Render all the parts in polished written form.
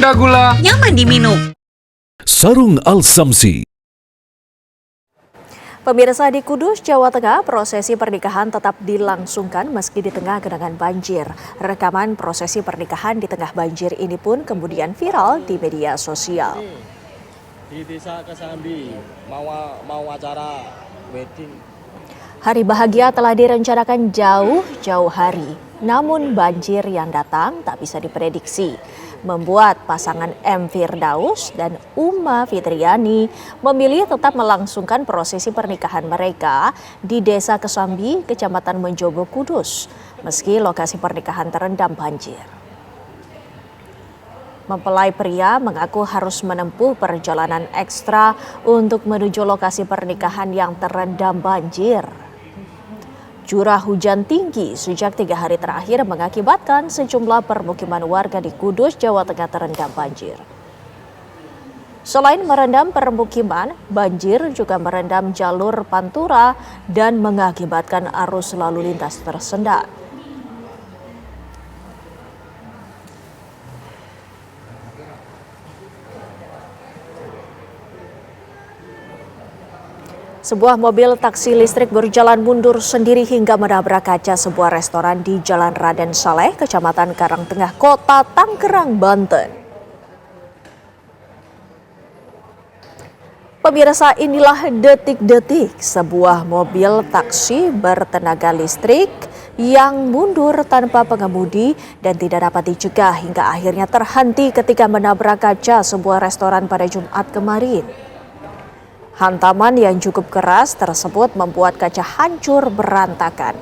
rendah gula, nyaman diminum. Sarung Al-Samsi. Pemirsa, di Kudus, Jawa Tengah, prosesi pernikahan tetap dilangsungkan meski di tengah genangan banjir. Rekaman prosesi pernikahan di tengah banjir ini pun kemudian viral di media sosial. Di Desa Kesambi, mau acara wedding. Hari bahagia telah direncanakan jauh-jauh hari, namun banjir yang datang tak bisa diprediksi, membuat pasangan M. Firdaus dan Uma Fitriani memilih tetap melangsungkan prosesi pernikahan mereka di Desa Kesambi, Kecamatan Menjogo, Kudus, meski lokasi pernikahan terendam banjir. Mempelai pria mengaku harus menempuh perjalanan ekstra untuk menuju lokasi pernikahan yang terendam banjir. Curah hujan tinggi sejak 3 hari terakhir mengakibatkan sejumlah permukiman warga di Kudus, Jawa Tengah terendam banjir. Selain merendam permukiman, banjir juga merendam jalur pantura dan mengakibatkan arus lalu lintas tersendat. Sebuah mobil taksi listrik berjalan mundur sendiri hingga menabrak kaca sebuah restoran di Jalan Raden Saleh, Kecamatan Karangtengah, Kota Tangerang, Banten. Pemirsa, inilah detik-detik sebuah mobil taksi bertenaga listrik yang mundur tanpa pengemudi dan tidak dapat dicegah hingga akhirnya terhenti ketika menabrak kaca sebuah restoran pada Jumat kemarin. Hantaman yang cukup keras tersebut membuat kaca hancur berantakan.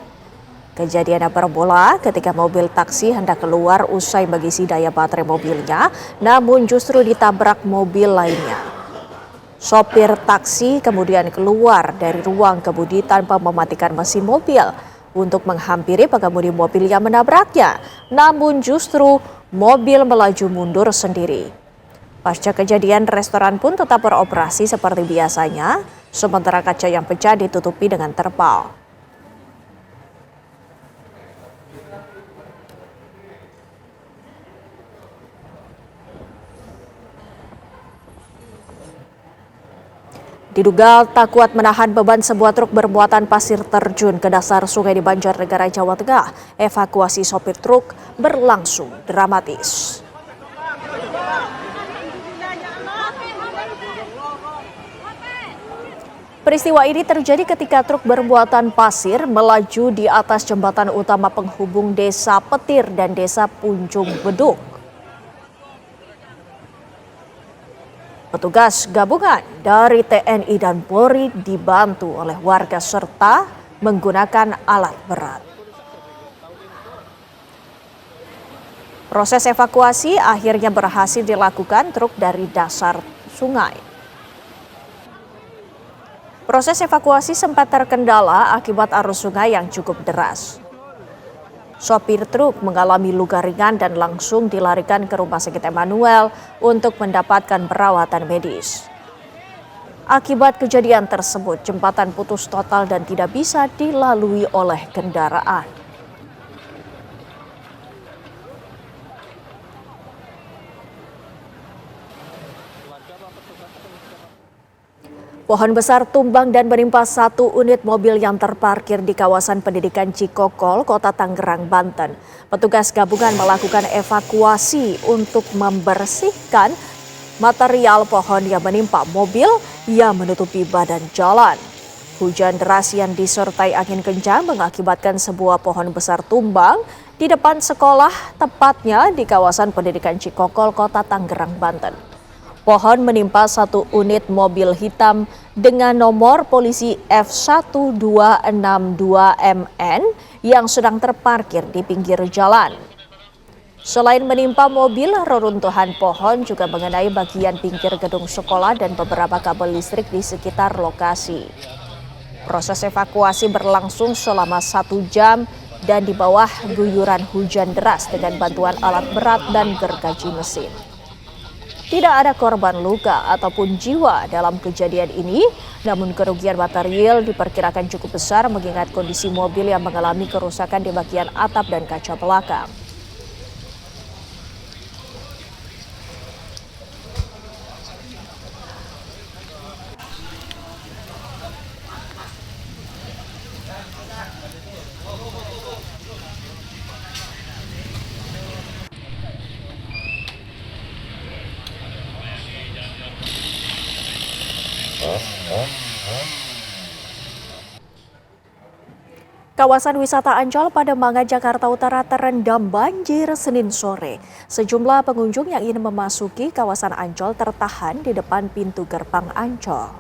Kejadiannya bermula ketika mobil taksi hendak keluar usai mengisi daya baterai mobilnya, namun justru ditabrak mobil lainnya. Sopir taksi kemudian keluar dari ruang kemudi tanpa mematikan mesin mobil untuk menghampiri pengemudi mobil yang menabraknya, namun justru mobil melaju mundur sendiri. Pasca kejadian, restoran pun tetap beroperasi seperti biasanya, sementara kaca yang pecah ditutupi dengan terpal. Diduga tak kuat menahan beban, sebuah truk bermuatan pasir terjun ke dasar sungai di Banjarnegara, Jawa Tengah. Evakuasi sopir truk berlangsung dramatis. Peristiwa ini terjadi ketika truk bermuatan pasir melaju di atas jembatan utama penghubung Desa Petir dan Desa Punjung Beduk. Petugas gabungan dari TNI dan Polri dibantu oleh warga serta menggunakan alat berat. Proses evakuasi akhirnya berhasil dilakukan truk dari dasar sungai. Proses evakuasi sempat terkendala akibat arus sungai yang cukup deras. Sopir truk mengalami luka ringan dan langsung dilarikan ke Rumah Sakit Emmanuel untuk mendapatkan perawatan medis. Akibat kejadian tersebut, jembatan putus total dan tidak bisa dilalui oleh kendaraan. Pohon besar tumbang dan menimpa satu unit mobil yang terparkir di kawasan pendidikan Cikokol, Kota Tangerang, Banten. Petugas gabungan melakukan evakuasi untuk membersihkan material pohon yang menimpa mobil yang menutupi badan jalan. Hujan deras yang disertai angin kencang mengakibatkan sebuah pohon besar tumbang di depan sekolah, tepatnya di kawasan pendidikan Cikokol, Kota Tangerang, Banten. Pohon menimpa satu unit mobil hitam dengan nomor polisi F1262MN yang sedang terparkir di pinggir jalan. Selain menimpa mobil, reruntuhan pohon juga mengenai bagian pinggir gedung sekolah dan beberapa kabel listrik di sekitar lokasi. Proses evakuasi berlangsung selama 1 jam dan di bawah guyuran hujan deras dengan bantuan alat berat dan gergaji mesin. Tidak ada korban luka ataupun jiwa dalam kejadian ini, namun kerugian material diperkirakan cukup besar mengingat kondisi mobil yang mengalami kerusakan di bagian atap dan kaca belakang. Kawasan wisata Ancol Pademangan, Jakarta Utara terendam banjir Senin sore. Sejumlah pengunjung yang ingin memasuki kawasan Ancol tertahan di depan pintu gerbang Ancol.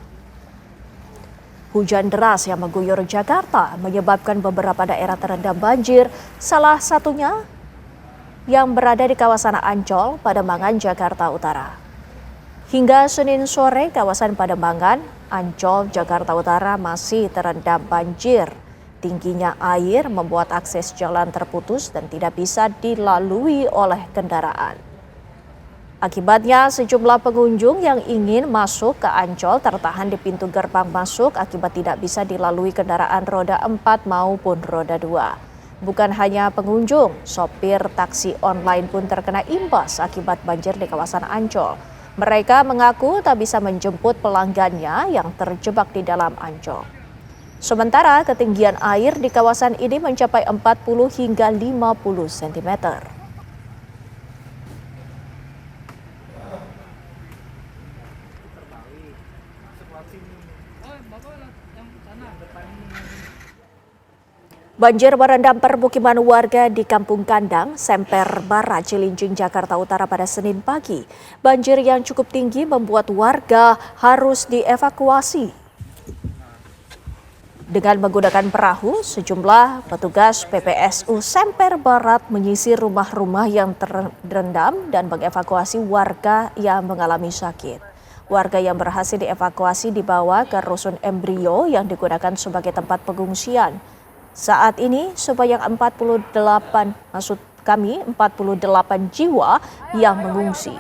Hujan deras yang mengguyur Jakarta menyebabkan beberapa daerah terendam banjir, salah satunya yang berada di kawasan Ancol, Pademangan, Jakarta Utara. Hingga Senin sore, kawasan Pademangan, Ancol, Jakarta Utara masih terendam banjir. Tingginya air membuat akses jalan terputus dan tidak bisa dilalui oleh kendaraan. Akibatnya, sejumlah pengunjung yang ingin masuk ke Ancol tertahan di pintu gerbang masuk akibat tidak bisa dilalui kendaraan roda 4 maupun roda 2. Bukan hanya pengunjung, sopir taksi online pun terkena imbas akibat banjir di kawasan Ancol. Mereka mengaku tak bisa menjemput pelanggannya yang terjebak di dalam Ancol. Sementara ketinggian air di kawasan ini mencapai 40 hingga 50 cm. Banjir merendam permukiman warga di Kampung Kandang, Semper Barat, Cilincing, Jakarta Utara pada Senin pagi. Banjir yang cukup tinggi membuat warga harus dievakuasi. Dengan menggunakan perahu, sejumlah petugas PPSU Semper Barat menyisir rumah-rumah yang terendam dan mengevakuasi warga yang mengalami sakit. Warga yang berhasil dievakuasi dibawa ke rusun embrio yang digunakan sebagai tempat pengungsian. Saat ini sebanyak 48 jiwa yang mengungsi.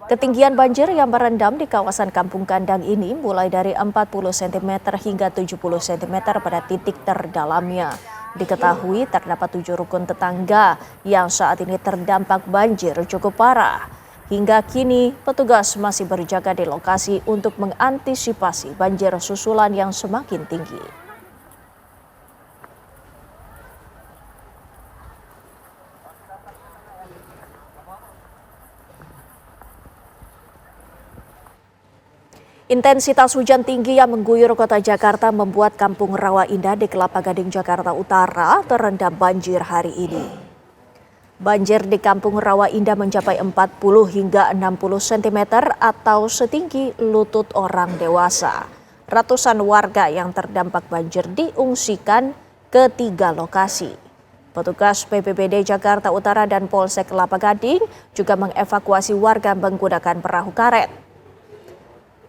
Ketinggian banjir yang merendam di kawasan Kampung Kandang ini mulai dari 40 cm hingga 70 cm pada titik terdalamnya. Diketahui terdapat 7 rukun tetangga yang saat ini terdampak banjir cukup parah. Hingga kini petugas masih berjaga di lokasi untuk mengantisipasi banjir susulan yang semakin tinggi. Intensitas hujan tinggi yang mengguyur kota Jakarta membuat Kampung Rawa Indah di Kelapa Gading, Jakarta Utara terendam banjir hari ini. Banjir di Kampung Rawa Indah mencapai 40 hingga 60 cm atau setinggi lutut orang dewasa. Ratusan warga yang terdampak banjir diungsikan ke 3 lokasi. Petugas BPBD Jakarta Utara dan Polsek Kelapa Gading juga mengevakuasi warga menggunakan perahu karet.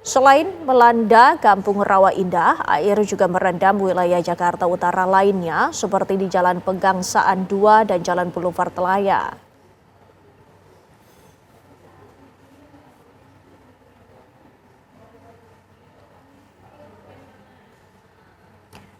Selain melanda Kampung Rawa Indah, air juga merendam wilayah Jakarta Utara lainnya seperti di Jalan Pegangsaan 2 dan Jalan Boulevard Telaya.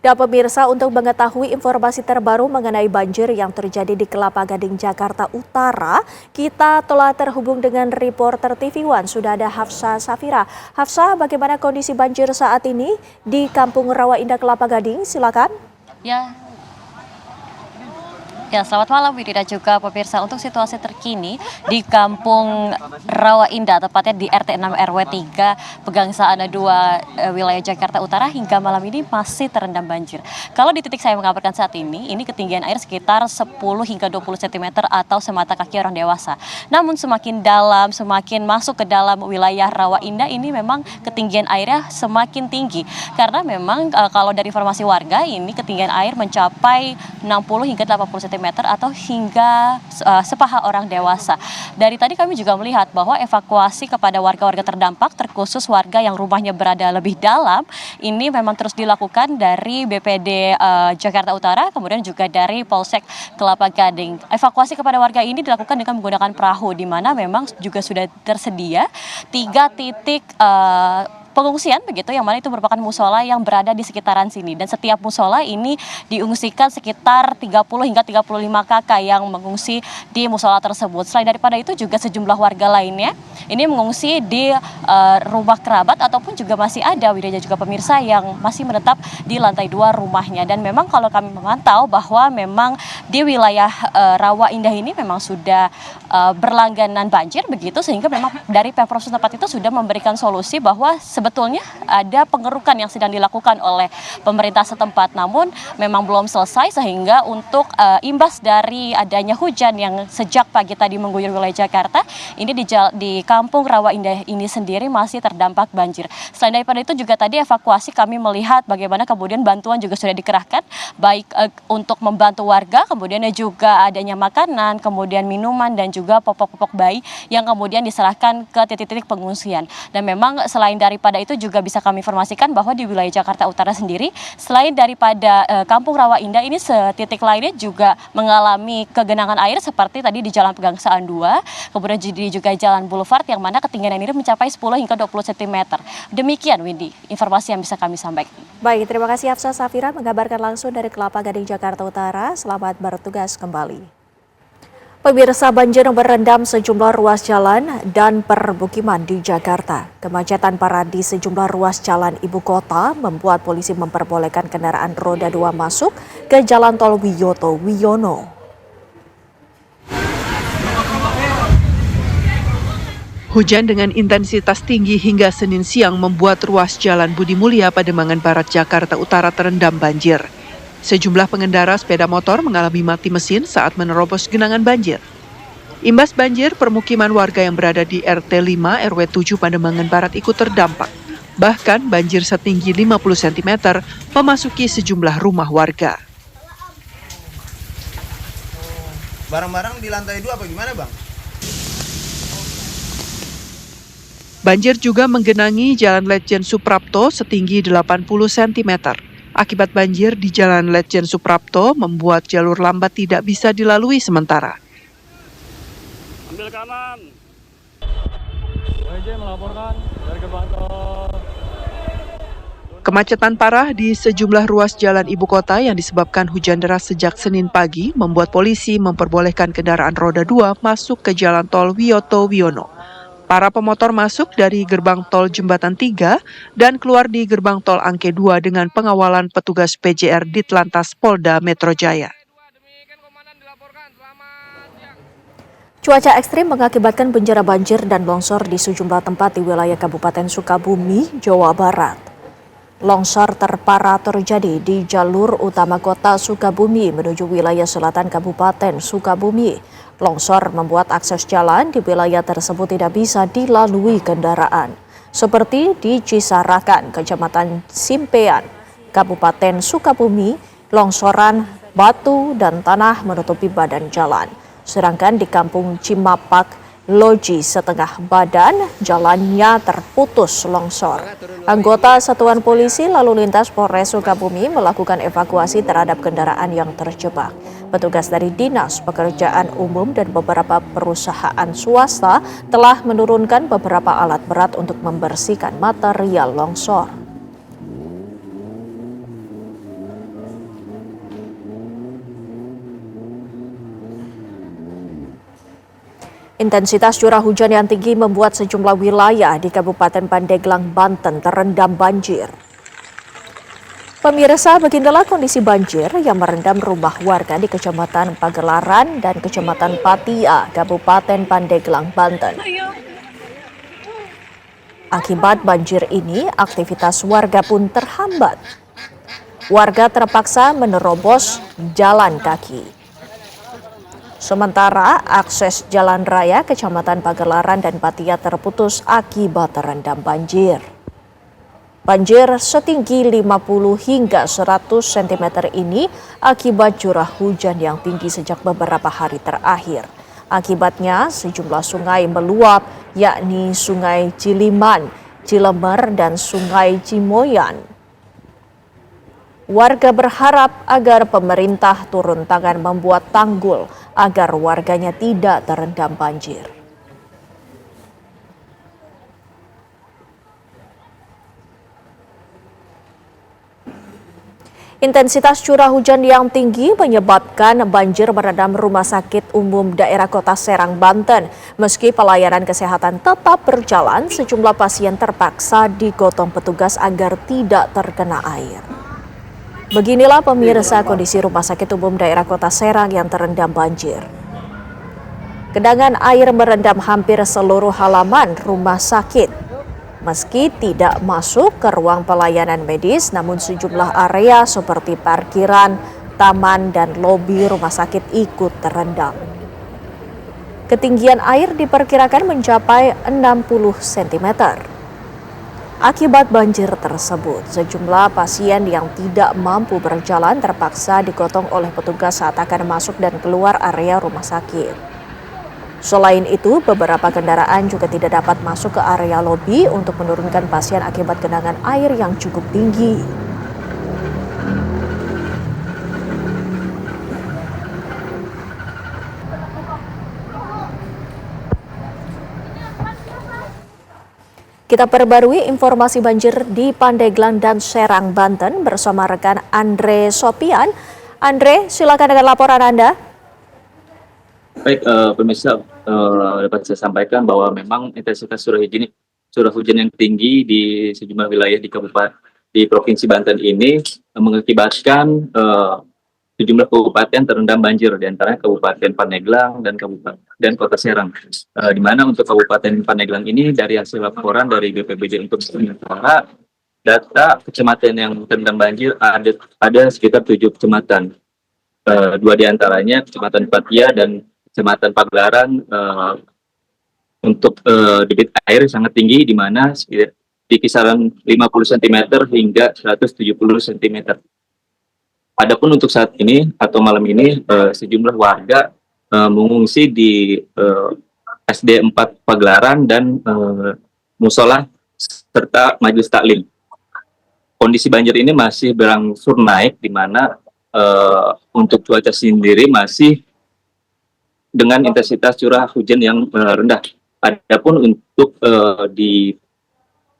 Dan pemirsa, untuk mengetahui informasi terbaru mengenai banjir yang terjadi di Kelapa Gading, Jakarta Utara, kita telah terhubung dengan reporter TV One. Sudah ada Hafsa Safira. Hafsa, bagaimana kondisi banjir saat ini di Kampung Rawa Indah, Kelapa Gading? Silakan. Ya, selamat malam Widi dan juga pemirsa. Untuk situasi terkini di Kampung Rawa Indah, tepatnya di RT 6 RW 3 Pegangsaan 2 wilayah Jakarta Utara, hingga malam ini masih terendam banjir. Kalau di titik saya mengabarkan saat ini ketinggian air sekitar 10 hingga 20 cm atau semata kaki orang dewasa. Namun semakin dalam, semakin masuk ke dalam wilayah Rawa Indah ini memang ketinggian airnya semakin tinggi. Karena memang kalau dari informasi warga ini ketinggian air mencapai 60 hingga 80 cm atau hingga sepaha orang dewasa. Dari tadi kami juga melihat bahwa evakuasi kepada warga-warga terdampak, terkhusus warga yang rumahnya berada lebih dalam, ini memang terus dilakukan dari BPD Jakarta Utara, kemudian juga dari Polsek Kelapa Gading. Evakuasi kepada warga ini dilakukan dengan menggunakan perahu, di mana memang juga sudah tersedia 3 titik pengungsian begitu, yang mana itu merupakan musola yang berada di sekitaran sini, dan setiap musola ini diungsikan sekitar 30 hingga 35 kakak yang mengungsi di musola tersebut. Selain daripada itu juga sejumlah warga lainnya ini mengungsi di rumah kerabat ataupun juga masih ada Widya juga pemirsa yang masih menetap di lantai 2 rumahnya. Dan memang kalau kami memantau bahwa memang di wilayah Rawa Indah ini memang sudah berlangganan banjir begitu, sehingga memang dari Pemprov setempat itu sudah memberikan solusi bahwa sebetulnya ada pengerukan yang sedang dilakukan oleh pemerintah setempat, namun memang belum selesai sehingga untuk imbas dari adanya hujan yang sejak pagi tadi mengguyur wilayah Jakarta, ini di Kampung Rawa Indah ini sendiri masih terdampak banjir. Selain daripada itu juga tadi evakuasi kami melihat bagaimana kemudian bantuan juga sudah dikerahkan, baik untuk membantu warga, kemudian juga adanya makanan, kemudian minuman dan juga popok-popok bayi yang kemudian diserahkan ke titik-titik pengungsian. Dan memang selain daripada itu juga bisa kami informasikan bahwa di wilayah Jakarta Utara sendiri, selain daripada Kampung Rawa Indah ini, setitik lainnya juga mengalami kegenangan air seperti tadi di Jalan Pegangsaan 2, kemudian juga Jalan Boulevard yang mana ketinggian air mencapai 10 hingga 20 cm. Demikian Windy, informasi yang bisa kami sampaikan. Baik, terima kasih Hafsah Safira mengabarkan langsung dari Kelapa Gading, Jakarta Utara. Selamat bertugas kembali. Pemirsa, banjir merendam sejumlah ruas jalan dan permukiman di Jakarta. Kemacetan parah di sejumlah ruas jalan ibu kota membuat polisi memperbolehkan kendaraan roda 2 masuk ke Jalan Tol Wiyoto Wiono. Hujan dengan intensitas tinggi hingga Senin siang membuat ruas Jalan Budi Mulya Pademangan Barat, Jakarta Utara terendam banjir. Sejumlah pengendara sepeda motor mengalami mati mesin saat menerobos genangan banjir. Imbas banjir, permukiman warga yang berada di RT 5 RW 7 Pademangan Barat ikut terdampak. Bahkan banjir setinggi 50 cm memasuki sejumlah rumah warga. Barang-barang di lantai 2 apa gimana, Bang? Banjir juga menggenangi Jalan Letjen Suprapto setinggi 80 cm. Akibat banjir di Jalan Letjen Suprapto membuat jalur lambat tidak bisa dilalui sementara. Ambil kanan. WJ melaporkan dari gerbang tol. Kemacetan parah di sejumlah ruas jalan ibu kota yang disebabkan hujan deras sejak Senin pagi membuat polisi memperbolehkan kendaraan roda 2 masuk ke Jalan Tol Wiyoto Wiono. Para pemotor masuk dari gerbang tol Jembatan 3 dan keluar di gerbang tol Angke 2 dengan pengawalan petugas PJR Ditlantas Polda Metro Jaya. Cuaca ekstrim mengakibatkan bencana banjir dan longsor di sejumlah tempat di wilayah Kabupaten Sukabumi, Jawa Barat. Longsor terparah terjadi di jalur utama kota Sukabumi menuju wilayah selatan Kabupaten Sukabumi. Longsor membuat akses jalan di wilayah tersebut tidak bisa dilalui kendaraan. Seperti di Cisarakan, Kecamatan Simpean, Kabupaten Sukabumi, longsoran batu dan tanah menutupi badan jalan. Sedangkan di Kampung Cimapak, Loji setengah badan jalannya terputus longsor. Anggota Satuan Polisi Lalu Lintas Polres Sukabumi melakukan evakuasi terhadap kendaraan yang terjebak. Petugas dari Dinas Pekerjaan Umum dan beberapa perusahaan swasta telah menurunkan beberapa alat berat untuk membersihkan material longsor. Intensitas curah hujan yang tinggi membuat sejumlah wilayah di Kabupaten Pandeglang, Banten terendam banjir. Pemirsa, beginilah kondisi banjir yang merendam rumah warga di Kecamatan Pagelaran dan Kecamatan Patia, Kabupaten Pandeglang, Banten. Akibat banjir ini, aktivitas warga pun terhambat. Warga terpaksa menerobos jalan kaki. Sementara akses jalan raya Kecamatan Pagelaran dan Patia terputus akibat terendam banjir. Banjir setinggi 50 hingga 100 cm ini akibat curah hujan yang tinggi sejak beberapa hari terakhir. Akibatnya sejumlah sungai meluap, yakni Sungai Ciliman, Cilemer, dan Sungai Cimoyan. Warga berharap agar pemerintah turun tangan membuat tanggul agar warganya tidak terendam banjir. Intensitas curah hujan yang tinggi menyebabkan banjir merendam Rumah Sakit Umum Daerah Kota Serang, Banten. Meski pelayanan kesehatan tetap berjalan, sejumlah pasien terpaksa digotong petugas agar tidak terkena air. Beginilah pemirsa kondisi Rumah Sakit Umum Daerah Kota Serang yang terendam banjir. Genangan air merendam hampir seluruh halaman rumah sakit. Meski tidak masuk ke ruang pelayanan medis, namun sejumlah area seperti parkiran, taman, dan lobi rumah sakit ikut terendam. Ketinggian air diperkirakan mencapai 60 cm. Akibat banjir tersebut, sejumlah pasien yang tidak mampu berjalan terpaksa digotong oleh petugas saat akan masuk dan keluar area rumah sakit. Selain itu, beberapa kendaraan juga tidak dapat masuk ke area lobi untuk menurunkan pasien akibat genangan air yang cukup tinggi. Kita perbarui informasi banjir di Pandeglang dan Serang, Banten bersama rekan Andre Sopian. Andre, silakan dengan laporan Anda. Baik, pemirsa, dapat saya sampaikan bahwa memang intensitas curah hujan yang tinggi di sejumlah wilayah di Provinsi Banten ini mengakibatkan sejumlah kabupaten terendam banjir, di antaranya Kabupaten Pandeglang dan Kota Serang. Di mana untuk Kabupaten Pandeglang ini dari hasil laporan dari BPBD untuk sementara data kecamatan yang terendam banjir ada sekitar 7 kecamatan. 2 di antaranya Kecamatan Patia dan Kecamatan Pagelaran untuk debit air sangat tinggi, di mana di kisaran 50 cm hingga 170 cm. Adapun untuk saat ini atau malam ini sejumlah warga mengungsi di SD 4 Pagelaran dan musola serta majelis taklim. Kondisi banjir ini masih berangsur naik, di mana untuk cuaca sendiri masih dengan intensitas curah hujan yang rendah. Adapun untuk di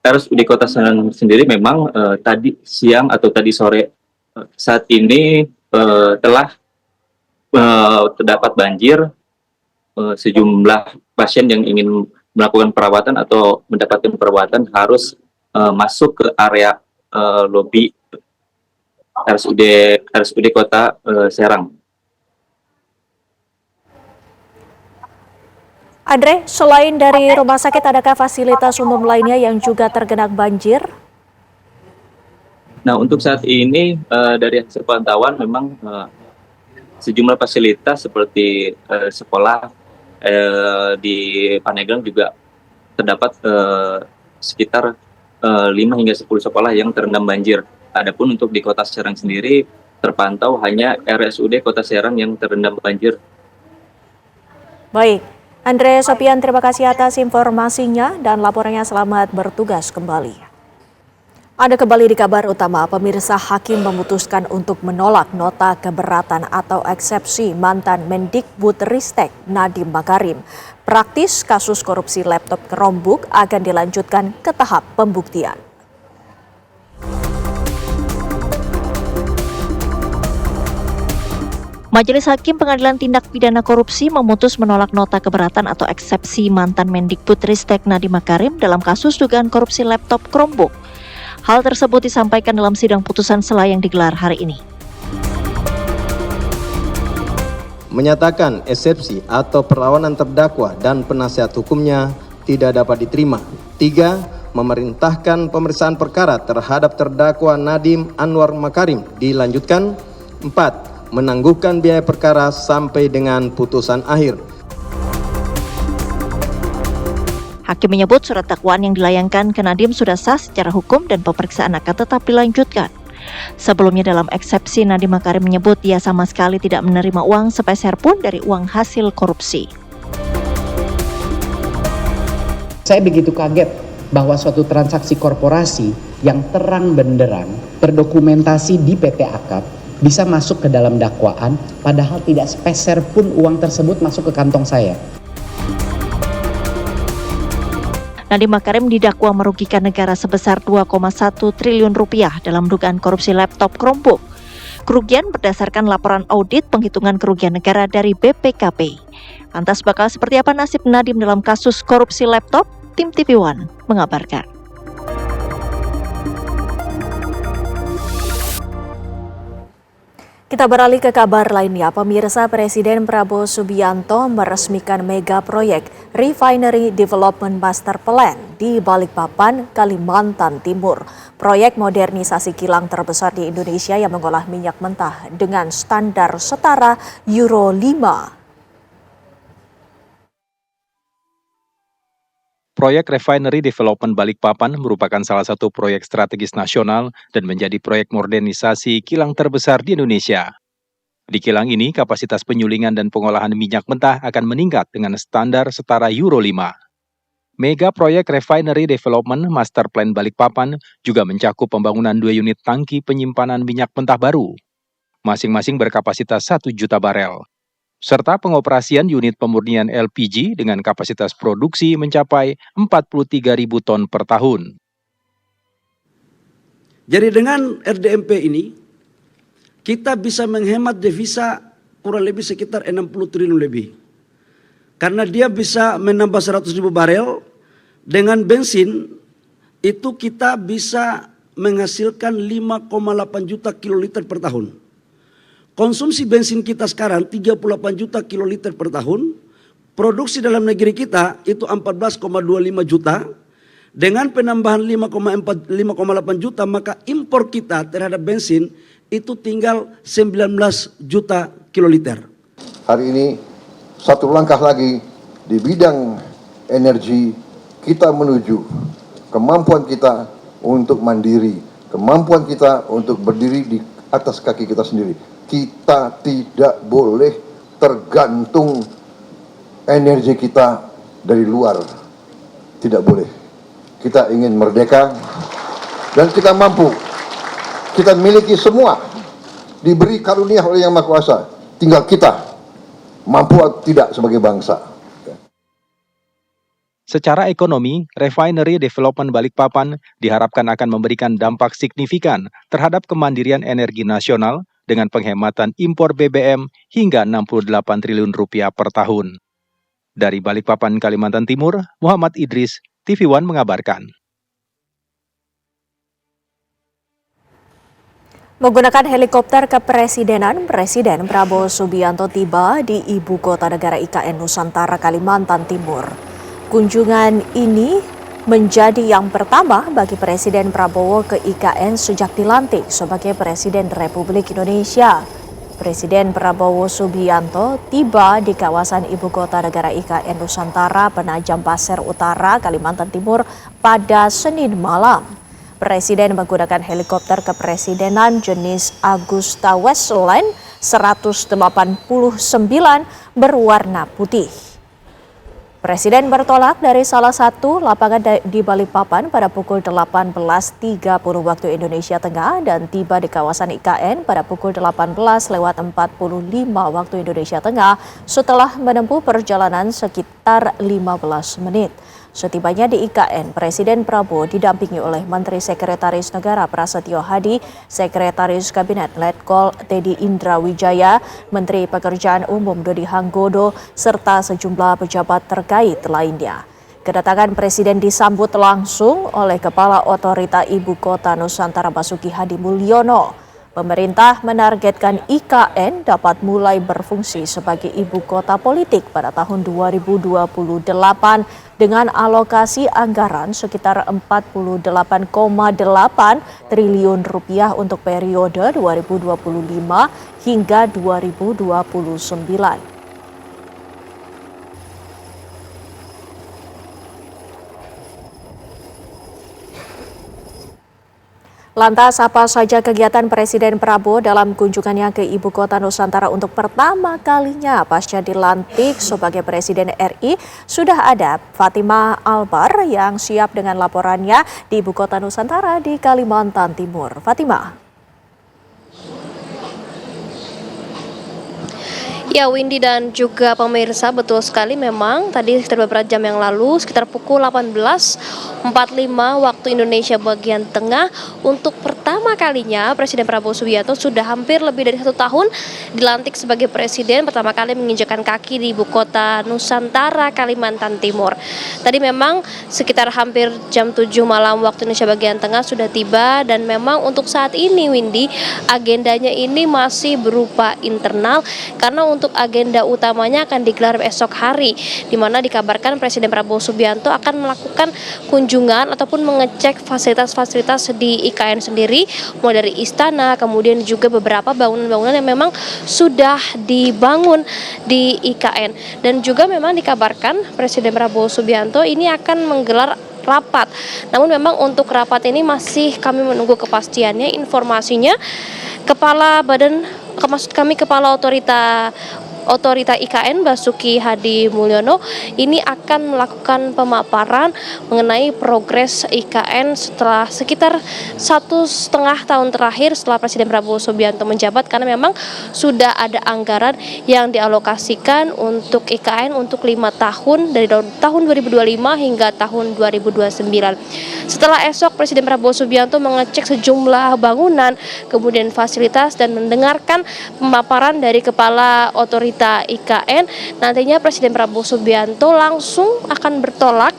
RSUD Kota Serang sendiri memang tadi siang atau tadi sore saat ini telah terdapat banjir. Sejumlah pasien yang ingin melakukan perawatan atau mendapatkan perawatan harus masuk ke area lobi RSUD Kota Serang. Andre, selain dari rumah sakit, adakah fasilitas umum lainnya yang juga tergenang banjir? Nah, untuk saat ini dari hasil pantauan memang sejumlah fasilitas seperti sekolah di Pandeglang juga terdapat sekitar 5 hingga 10 sekolah yang terendam banjir. Adapun untuk di Kota Serang sendiri terpantau hanya RSUD Kota Serang yang terendam banjir. Baik, Andre Sopian, terima kasih atas informasinya dan laporannya. Selamat bertugas kembali. Ada kembali di kabar utama, pemirsa, hakim memutuskan untuk menolak nota keberatan atau eksepsi mantan Mendikbudristek Nadiem Makarim. Praktis kasus korupsi laptop Chromebook akan dilanjutkan ke tahap pembuktian. Majelis Hakim Pengadilan Tindak Pidana Korupsi memutus menolak nota keberatan atau eksepsi mantan Mendikbudristek Nadiem Makarim dalam kasus dugaan korupsi laptop Chromebook. Hal tersebut disampaikan dalam sidang putusan sela yang digelar hari ini. Menyatakan eksepsi atau perlawanan terdakwa dan penasihat hukumnya tidak dapat diterima. 3. Memerintahkan pemeriksaan perkara terhadap terdakwa Nadiem Anwar Makarim dilanjutkan. 4. Menangguhkan biaya perkara sampai dengan putusan akhir. Hakim menyebut surat dakwaan yang dilayangkan ke Nadiem sudah sah secara hukum dan pemeriksaan akan tetap dilanjutkan. Sebelumnya dalam eksepsi, Nadiem Makarim menyebut dia sama sekali tidak menerima uang sepeser pun dari uang hasil korupsi. Saya begitu kaget bahwa suatu transaksi korporasi yang terang benderang terdokumentasi di PT Akad bisa masuk ke dalam dakwaan, padahal tidak sepeser pun uang tersebut masuk ke kantong saya. Nadiem Makarim didakwa merugikan negara sebesar 2,1 triliun rupiah dalam dugaan korupsi laptop Chromebook. Kerugian berdasarkan laporan audit penghitungan kerugian negara dari BPKP. Lantas bakal seperti apa nasib Nadiem dalam kasus korupsi laptop? Tim TV One mengabarkan. Kita beralih ke kabar lainnya. Pemirsa, Presiden Prabowo Subianto meresmikan mega proyek Refinery Development Master Plan di Balikpapan, Kalimantan Timur. Proyek modernisasi kilang terbesar di Indonesia yang mengolah minyak mentah dengan standar setara Euro 5. Proyek Refinery Development Balikpapan merupakan salah satu proyek strategis nasional dan menjadi proyek modernisasi kilang terbesar di Indonesia. Di kilang ini, kapasitas penyulingan dan pengolahan minyak mentah akan meningkat dengan standar setara Euro 5. Mega proyek Refinery Development Master Plan Balikpapan juga mencakup pembangunan 2 unit tangki penyimpanan minyak mentah baru, masing-masing berkapasitas 1 juta barel, serta pengoperasian unit pemurnian LPG dengan kapasitas produksi mencapai 43.000 ton per tahun. Jadi dengan RDMP ini, kita bisa menghemat devisa kurang lebih sekitar 60 triliun lebih. Karena dia bisa menambah 100.000 barel, dengan bensin itu kita bisa menghasilkan 5,8 juta kiloliter per tahun. Konsumsi bensin kita sekarang 38 juta kiloliter per tahun, produksi dalam negeri kita itu 14,25 juta, dengan penambahan 5,8 juta maka impor kita terhadap bensin itu tinggal 19 juta kiloliter. Hari ini satu langkah lagi di bidang energi kita menuju kemampuan kita untuk mandiri, kemampuan kita untuk berdiri di atas kaki kita sendiri. Kita tidak boleh tergantung energi kita dari luar. Tidak boleh. Kita ingin merdeka dan kita mampu. Kita miliki semua. Diberi karunia oleh Yang Maha Kuasa. Tinggal kita mampu atau tidak sebagai bangsa. Secara ekonomi, Refinery Development Balikpapan diharapkan akan memberikan dampak signifikan terhadap kemandirian energi nasional dengan penghematan impor BBM hingga 68 triliun rupiah per tahun. Dari Balikpapan, Kalimantan Timur, Muhammad Idris, TV One mengabarkan. Menggunakan helikopter kepresidenan, Presiden Prabowo Subianto tiba di Ibu Kota Negara IKN Nusantara, Kalimantan Timur. Kunjungan ini menjadi yang pertama bagi Presiden Prabowo ke IKN sejak dilantik sebagai Presiden Republik Indonesia. Presiden Prabowo Subianto tiba di kawasan Ibu Kota Negara IKN Nusantara, Penajam Pasir Utara, Kalimantan Timur pada Senin malam. Presiden menggunakan helikopter kepresidenan jenis Agusta Westland 189 berwarna putih. Presiden bertolak dari salah satu lapangan di Balikpapan pada pukul 18.30 waktu Indonesia Tengah dan tiba di kawasan IKN pada pukul 18:45 waktu Indonesia Tengah setelah menempuh perjalanan sekitar 15 menit. Setibanya di IKN, Presiden Prabowo didampingi oleh Menteri Sekretaris Negara Prasetyo Hadi, Sekretaris Kabinet Letkol Teddy Indra Wijaya, Menteri Pekerjaan Umum Dodi Hanggodo, serta sejumlah pejabat terkait lainnya. Kedatangan Presiden disambut langsung oleh Kepala Otorita Ibu Kota Nusantara Basuki Hadi Mulyono. Pemerintah menargetkan IKN dapat mulai berfungsi sebagai ibu kota politik pada tahun 2028 dengan alokasi anggaran sekitar 48,8 triliun rupiah untuk periode 2025 hingga 2029. Lantas apa saja kegiatan Presiden Prabowo dalam kunjungannya ke Ibu Kota Nusantara untuk pertama kalinya pasca dilantik sebagai Presiden RI? Sudah ada Fatima Albar yang siap dengan laporannya di Ibu Kota Nusantara di Kalimantan Timur. Fatima. Ya, Windy dan juga pemirsa, betul sekali memang tadi sekitar beberapa jam yang lalu, sekitar pukul 18.45 waktu Indonesia bagian tengah, untuk pertama kalinya Presiden Prabowo Subianto sudah hampir lebih dari 1 tahun dilantik sebagai presiden, pertama kali menginjakkan kaki di ibu kota Nusantara, Kalimantan Timur. Tadi memang sekitar hampir jam 7 malam waktu Indonesia bagian tengah sudah tiba, dan memang untuk saat ini Windy, agendanya ini masih berupa internal, karena untuk agenda utamanya akan digelar esok hari, di mana dikabarkan Presiden Prabowo Subianto akan melakukan kunjungan ataupun mengecek fasilitas-fasilitas di IKN sendiri, mulai dari istana, kemudian juga beberapa bangunan-bangunan yang memang sudah dibangun di IKN. Dan juga memang dikabarkan Presiden Prabowo Subianto ini akan menggelar rapat. Namun memang untuk rapat ini masih kami menunggu kepastiannya, informasinya. Kepala Otorita IKN Basuki Hadi Mulyono ini akan melakukan pemaparan mengenai progres IKN setelah sekitar 1,5 tahun terakhir setelah Presiden Prabowo Subianto menjabat, karena memang sudah ada anggaran yang dialokasikan untuk IKN untuk 5 tahun dari tahun 2025 hingga tahun 2029. Setelah esok Presiden Prabowo Subianto mengecek sejumlah bangunan, kemudian fasilitas, dan mendengarkan pemaparan dari Kepala Otorita IKN, nantinya Presiden Prabowo Subianto langsung akan bertolak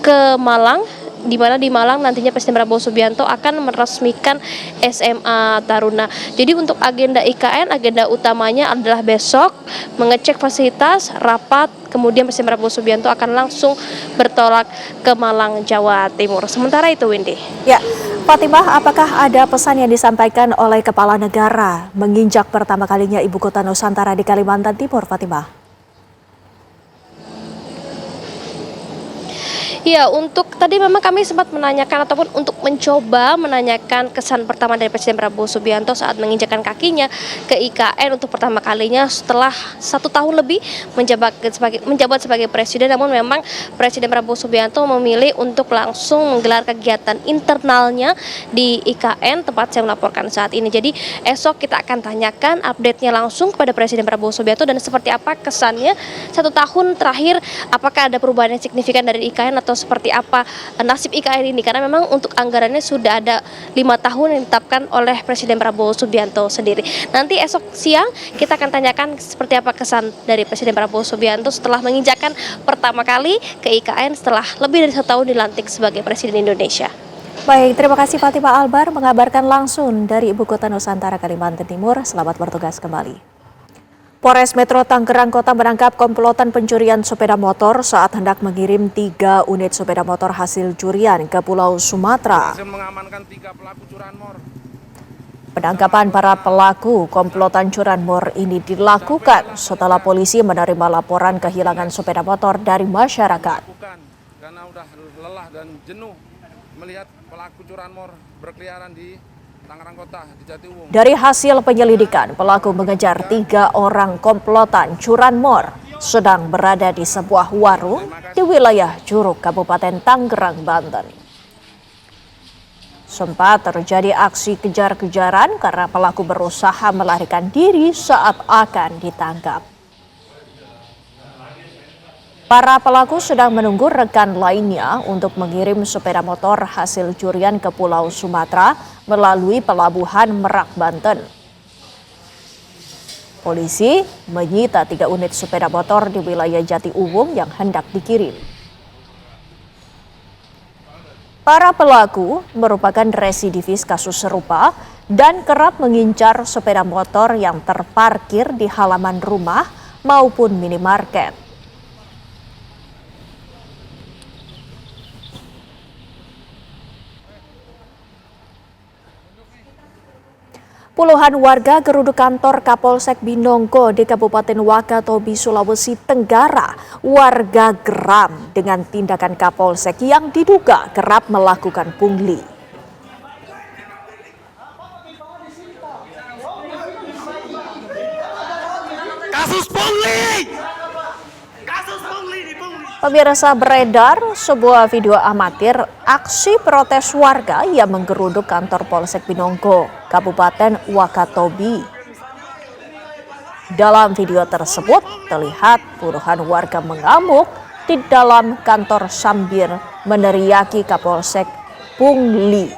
ke Malang, di mana di Malang nantinya Presiden Prabowo Subianto akan meresmikan SMA Taruna. Jadi untuk agenda IKN, agenda utamanya adalah besok mengecek fasilitas, rapat, kemudian Presiden Prabowo Subianto akan langsung bertolak ke Malang, Jawa Timur. Sementara itu, Windy. Ya, Fatimah, apakah ada pesan yang disampaikan oleh Kepala Negara menginjak pertama kalinya Ibu Kota Nusantara di Kalimantan Timur, Fatimah? Ya, untuk tadi memang kami sempat menanyakan ataupun untuk mencoba menanyakan kesan pertama dari Presiden Prabowo Subianto saat menginjakkan kakinya ke IKN untuk pertama kalinya setelah 1 tahun lebih menjabat sebagai presiden. Namun memang Presiden Prabowo Subianto memilih untuk langsung menggelar kegiatan internalnya di IKN tempat saya melaporkan saat ini. Jadi esok kita akan tanyakan update-nya langsung kepada Presiden Prabowo Subianto dan seperti apa kesannya 1 tahun terakhir, apakah ada perubahan yang signifikan dari IKN atau seperti apa nasib IKN ini, karena memang untuk anggarannya sudah ada 5 tahun yang ditetapkan oleh Presiden Prabowo Subianto sendiri. Nanti esok siang kita akan tanyakan seperti apa kesan dari Presiden Prabowo Subianto setelah menginjakkan pertama kali ke IKN setelah lebih dari 1 tahun dilantik sebagai Presiden Indonesia. Baik, terima kasih Fatimah Albar mengabarkan langsung dari Ibu Kota Nusantara, Kalimantan Timur. Selamat bertugas kembali. Polres Metro Tangerang Kota menangkap komplotan pencurian sepeda motor saat hendak mengirim 3 unit sepeda motor hasil curian ke Pulau Sumatera. Penangkapan para pelaku komplotan curanmor ini dilakukan setelah polisi menerima laporan kehilangan sepeda motor dari masyarakat. Karena udah lelah dan jenuh melihat pelaku curanmor berkeliaran di Tangerang Kota, di Jatiwung. Dari hasil penyelidikan, pelaku mengejar 3 orang komplotan curanmor sedang berada di sebuah warung di wilayah Curug, Kabupaten Tangerang, Banten. Sempat terjadi aksi kejar-kejaran karena pelaku berusaha melarikan diri saat akan ditangkap. Para pelaku sedang menunggu rekan lainnya untuk mengirim sepeda motor hasil curian ke Pulau Sumatera melalui Pelabuhan Merak, Banten. Polisi menyita 3 unit sepeda motor di wilayah Jatiwung yang hendak dikirim. Para pelaku merupakan residivis kasus serupa dan kerap mengincar sepeda motor yang terparkir di halaman rumah maupun minimarket. Puluhan warga geruduk kantor Kapolsek Binongko di Kabupaten Wakatobi, Sulawesi Tenggara. Warga geram dengan tindakan Kapolsek yang diduga kerap melakukan pungli. Kasus pungli! Pemirsa, beredar sebuah video amatir aksi protes warga yang menggeruduk kantor Polsek Binongko, Kabupaten Wakatobi. Dalam video tersebut terlihat puluhan warga mengamuk di dalam kantor sambil meneriaki Kapolsek Pungli.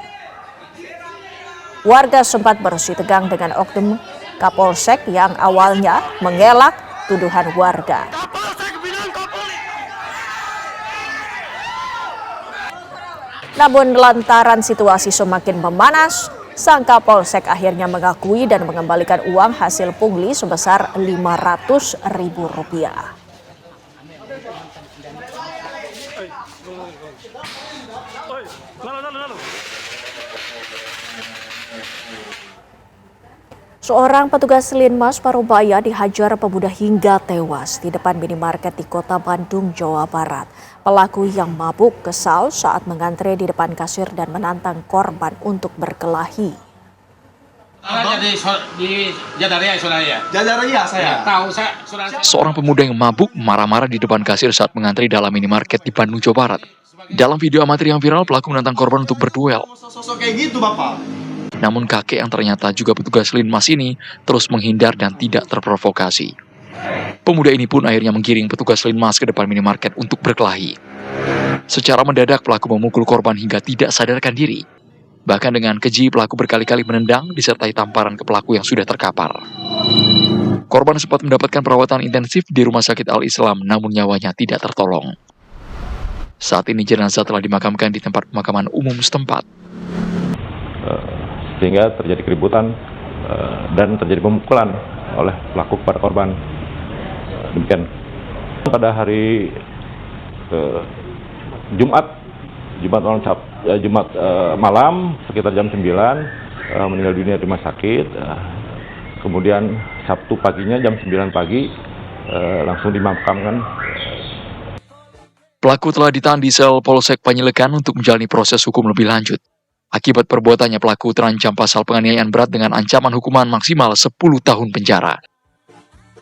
Warga sempat bersih tegang dengan oknum Kapolsek yang awalnya mengelak tuduhan warga. Namun lantaran situasi semakin memanas, sang Kapolsek akhirnya mengakui dan mengembalikan uang hasil pungli sebesar Rp500.000. Seorang petugas Linmas Parubaya dihajar pemuda hingga tewas di depan minimarket di Kota Bandung, Jawa Barat. Pelaku yang mabuk kesal saat mengantre di depan kasir dan menantang korban untuk berkelahi. Seorang pemuda yang mabuk marah-marah di depan kasir saat mengantri dalam minimarket di Bandung, Jawa Barat. Dalam video amatir yang viral, pelaku menantang korban untuk berduel. Kayak gitu, Bapak. Namun kakek yang ternyata juga petugas Linmas ini terus menghindar dan tidak terprovokasi. Pemuda ini pun akhirnya menggiring petugas Linmas ke depan minimarket untuk berkelahi. Secara mendadak pelaku memukul korban hingga tidak sadarkan diri. Bahkan dengan keji pelaku berkali-kali menendang disertai tamparan ke pelaku yang sudah terkapar. Korban sempat mendapatkan perawatan intensif di Rumah Sakit Al-Islam namun nyawanya tidak tertolong. Saat ini jenazah telah dimakamkan di tempat pemakaman umum setempat. Sehingga terjadi keributan dan terjadi pemukulan oleh pelaku kepada korban. Demikian. Pada hari Jumat malam sekitar jam 9 meninggal dunia di rumah sakit. Kemudian Sabtu paginya jam 9 pagi langsung dimakamkan. Pelaku telah ditahan di sel Polsek Panjelekan untuk menjalani proses hukum lebih lanjut. Akibat perbuatannya, pelaku terancam pasal penganiayaan berat dengan ancaman hukuman maksimal 10 tahun penjara.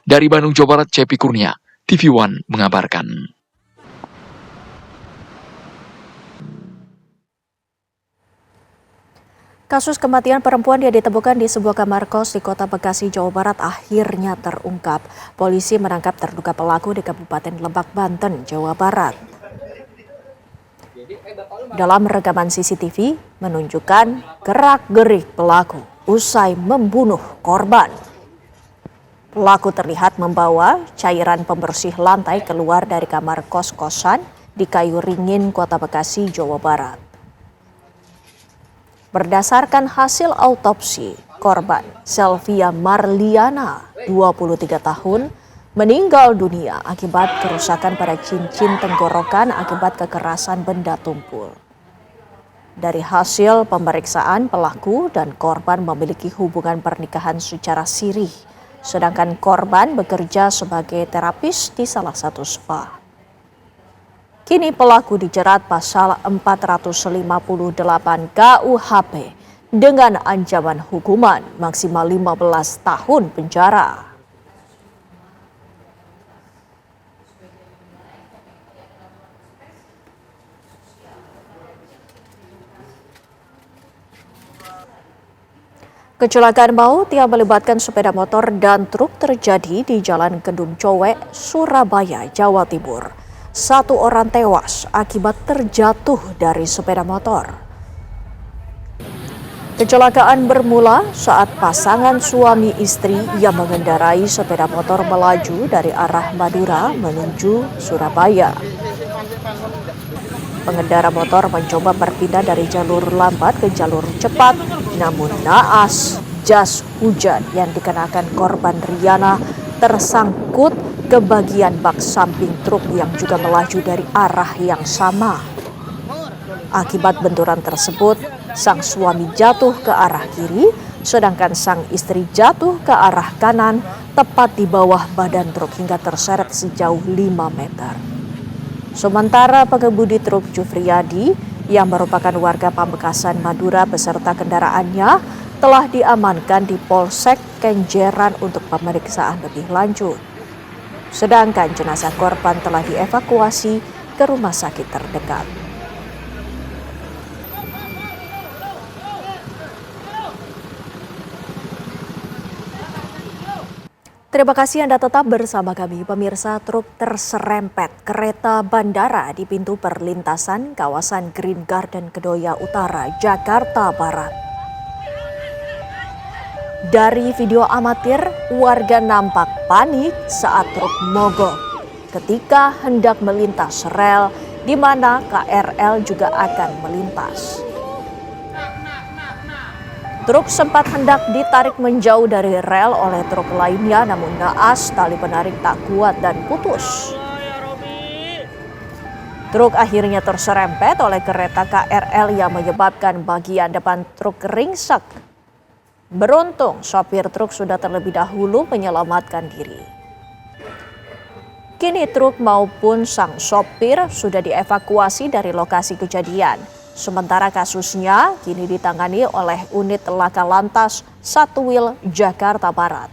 Dari Bandung, Jawa Barat, Cepi Kurnia, TV One mengabarkan. Kasus kematian perempuan yang ditemukan di sebuah kamar kos di Kota Bekasi, Jawa Barat akhirnya terungkap. Polisi menangkap terduga pelaku di Kabupaten Lebak, Banten, Jawa Barat. Dalam rekaman CCTV menunjukkan gerak-gerik pelaku usai membunuh korban. Pelaku terlihat membawa cairan pembersih lantai keluar dari kamar kos-kosan di Kayu Ringin, Kota Bekasi, Jawa Barat. Berdasarkan hasil autopsi, korban Selvia Marliana, 23 tahun, meninggal dunia akibat kerusakan pada cincin tenggorokan akibat kekerasan benda tumpul. Dari hasil pemeriksaan, pelaku dan korban memiliki hubungan pernikahan secara sirih, sedangkan korban bekerja sebagai terapis di salah satu spa. Kini pelaku dijerat pasal 458 KUHP dengan ancaman hukuman maksimal 15 tahun penjara. Kecelakaan maut yang melibatkan sepeda motor dan truk terjadi di Jalan Kedung Cowek, Surabaya, Jawa Timur. 1 orang tewas akibat terjatuh dari sepeda motor. Kecelakaan bermula saat pasangan suami istri yang mengendarai sepeda motor melaju dari arah Madura menuju Surabaya. Pengendara motor mencoba berpindah dari jalur lambat ke jalur cepat, namun naas jas hujan yang dikenakan korban Riana tersangkut ke bagian bak samping truk yang juga melaju dari arah yang sama. Akibat benturan tersebut, sang suami jatuh ke arah kiri, sedangkan sang istri jatuh ke arah kanan, tepat di bawah badan truk hingga terseret sejauh 5 meter. Sementara pengemudi truk Jufriyadi yang merupakan warga Pamekasan, Madura beserta kendaraannya telah diamankan di Polsek Kenjeran untuk pemeriksaan lebih lanjut. Sedangkan jenazah korban telah dievakuasi ke rumah sakit terdekat. Terima kasih Anda tetap bersama kami. Pemirsa, truk terserempet kereta bandara di pintu perlintasan kawasan Green Garden Kedoya Utara, Jakarta Barat. Dari video amatir, warga nampak panik saat truk mogok ketika hendak melintas rel di mana KRL juga akan melintas. Truk sempat hendak ditarik menjauh dari rel oleh truk lainnya, namun naas tali penarik tak kuat dan putus. Truk akhirnya terserempet oleh kereta KRL yang menyebabkan bagian depan truk ringsek. Beruntung sopir truk sudah terlebih dahulu menyelamatkan diri. Kini truk maupun sang sopir sudah dievakuasi dari lokasi kejadian. Sementara kasusnya kini ditangani oleh unit Laka Lantas Satwil Jakarta Barat.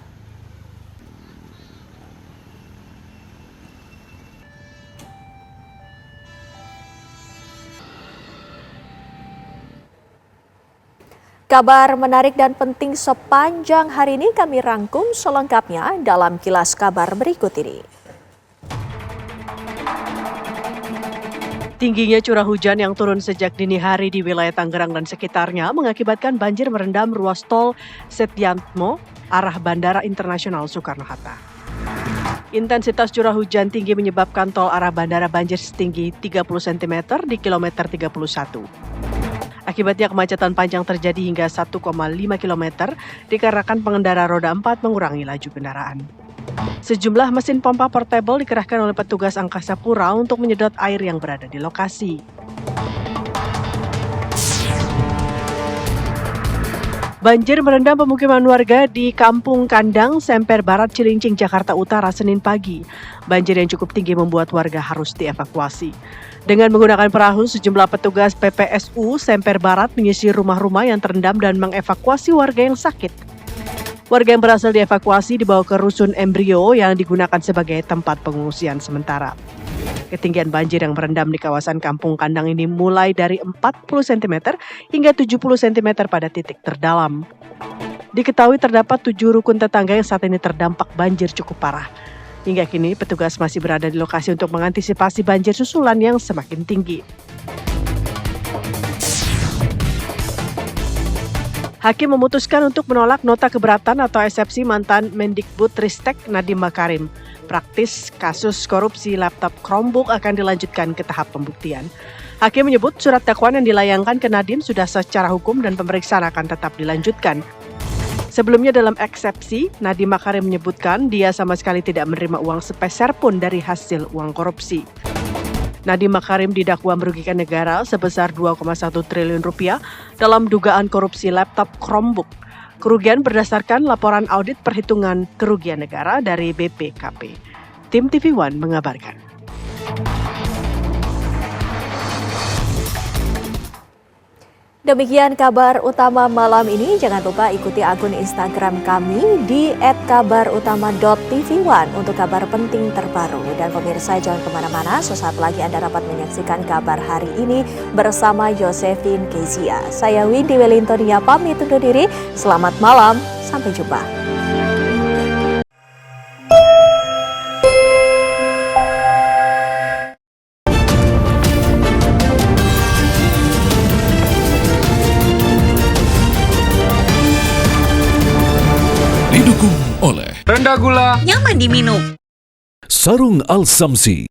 Kabar menarik dan penting sepanjang hari ini kami rangkum selengkapnya dalam kilas kabar berikut ini. Tingginya curah hujan yang turun sejak dini hari di wilayah Tangerang dan sekitarnya mengakibatkan banjir merendam ruas tol Setyatmo arah Bandara Internasional Soekarno-Hatta. Intensitas curah hujan tinggi menyebabkan tol arah bandara banjir setinggi 30 cm di kilometer 31. Akibatnya kemacetan panjang terjadi hingga 1,5 km dikarenakan pengendara roda 4 mengurangi laju kendaraan. Sejumlah mesin pompa portable dikerahkan oleh petugas Angkasa Pura untuk menyedot air yang berada di lokasi. Banjir merendam pemukiman warga di Kampung Kandang, Semper Barat, Cilincing, Jakarta Utara, Senin pagi. Banjir yang cukup tinggi membuat warga harus dievakuasi. Dengan menggunakan perahu, sejumlah petugas PPSU Semper Barat menyisir rumah-rumah yang terendam dan mengevakuasi warga yang sakit. Warga yang berhasil dievakuasi dibawa ke rusun embrio yang digunakan sebagai tempat pengungsian sementara. Ketinggian banjir yang merendam di kawasan Kampung Kandang ini mulai dari 40 cm hingga 70 cm pada titik terdalam. Diketahui terdapat 7 rukun tetangga yang saat ini terdampak banjir cukup parah. Hingga kini petugas masih berada di lokasi untuk mengantisipasi banjir susulan yang semakin tinggi. Hakim memutuskan untuk menolak nota keberatan atau eksepsi mantan Mendikbudristek Nadiem Makarim. Praktis kasus korupsi laptop Chromebook akan dilanjutkan ke tahap pembuktian. Hakim menyebut surat dakwaan yang dilayangkan ke Nadiem sudah secara hukum dan pemeriksaan akan tetap dilanjutkan. Sebelumnya dalam eksepsi, Nadiem Makarim menyebutkan dia sama sekali tidak menerima uang sepeser pun dari hasil uang korupsi. Nadiem Makarim didakwa merugikan negara sebesar 2,1 triliun rupiah dalam dugaan korupsi laptop Chromebook. Kerugian berdasarkan laporan audit perhitungan kerugian negara dari BPKP. Tim TV One mengabarkan. Demikian kabar utama malam ini. Jangan lupa ikuti akun Instagram kami di @kabarutama.tv1 untuk kabar penting terbaru. Dan pemirsa jangan kemana-mana, sesaat lagi Anda dapat menyaksikan kabar hari ini bersama Josephine Kezia. Saya Windy Wellingtonia pamit undur diri. Selamat malam, sampai jumpa. Didukung oleh rendah gula, nyaman diminum, Sarung Al Samsi,